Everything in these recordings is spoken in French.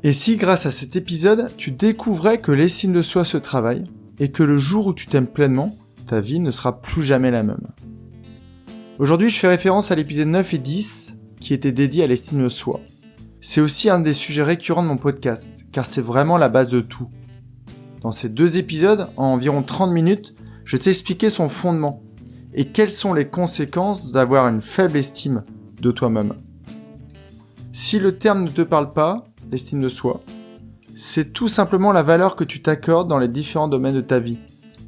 Et si grâce à cet épisode, tu découvrais que l'estime de soi se travaille et que le jour où tu t'aimes pleinement, ta vie ne sera plus jamais la même. Aujourd'hui, je fais référence à l'épisode 9 et 10 qui était dédié à l'estime de soi. C'est aussi un des sujets récurrents de mon podcast, car c'est vraiment la base de tout. Dans ces 2 épisodes, en environ 30 minutes, je vais t'expliquer son fondement et quelles sont les conséquences d'avoir une faible estime de toi-même. Si le terme ne te parle pas, l'estime de soi, c'est tout simplement la valeur que tu t'accordes dans les différents domaines de ta vie,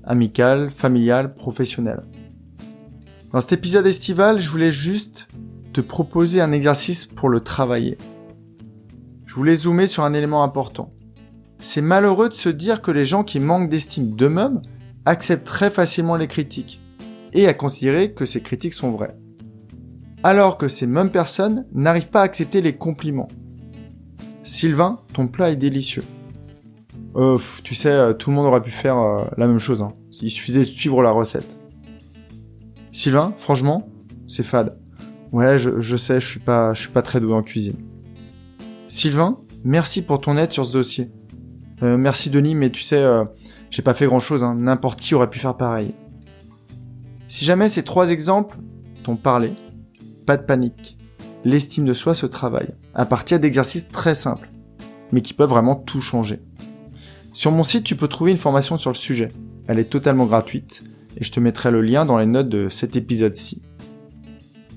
amicale, familiale, professionnelle. Dans cet épisode estival, je voulais juste te proposer un exercice pour le travailler. Je voulais zoomer sur un élément important. C'est malheureux de se dire que les gens qui manquent d'estime d'eux-mêmes acceptent très facilement les critiques et à considérer que ces critiques sont vraies. Alors que ces mêmes personnes n'arrivent pas à accepter les compliments. Sylvain, ton plat est délicieux. Tu sais, tout le monde aurait pu faire la même chose. Il suffisait de suivre la recette. Sylvain, franchement, c'est fade. Ouais, je sais, je suis pas très doué en cuisine. Sylvain, merci pour ton aide sur ce dossier. Merci Denis, mais tu sais, j'ai pas fait grand chose, n'importe qui aurait pu faire pareil. Si jamais ces 3 exemples t'ont parlé, pas de panique. L'estime de soi se travaille, à partir d'exercices très simples, mais qui peuvent vraiment tout changer. Sur mon site, tu peux trouver une formation sur le sujet. Elle est totalement gratuite, et je te mettrai le lien dans les notes de cet épisode-ci.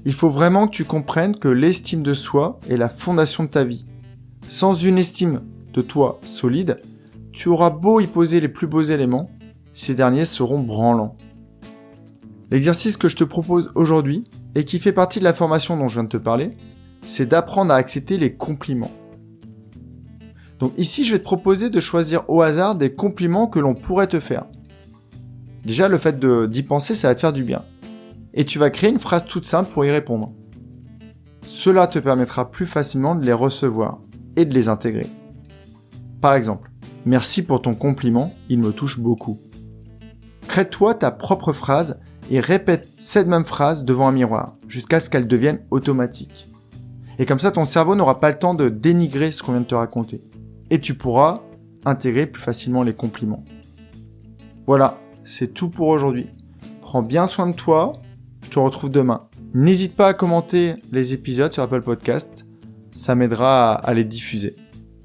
Il faut vraiment que tu comprennes que l'estime de soi est la fondation de ta vie. Sans une estime de toi solide, tu auras beau y poser les plus beaux éléments, ces derniers seront branlants. L'exercice que je te propose aujourd'hui, et qui fait partie de la formation dont je viens de te parler, c'est d'apprendre à accepter les compliments. Donc ici, je vais te proposer de choisir au hasard des compliments que l'on pourrait te faire. Déjà, le fait d'y penser, ça va te faire du bien. Et tu vas créer une phrase toute simple pour y répondre. Cela te permettra plus facilement de les recevoir et de les intégrer. Par exemple, merci pour ton compliment, il me touche beaucoup. Crée-toi ta propre phrase et répète cette même phrase devant un miroir, jusqu'à ce qu'elle devienne automatique. Et comme ça, ton cerveau n'aura pas le temps de dénigrer ce qu'on vient de te raconter. Et tu pourras intégrer plus facilement les compliments. Voilà, c'est tout pour aujourd'hui. Prends bien soin de toi, je te retrouve demain. N'hésite pas à commenter les épisodes sur Apple Podcast, ça m'aidera à les diffuser.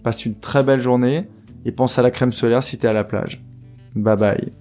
Passe une très belle journée et pense à la crème solaire si t'es à la plage. Bye bye.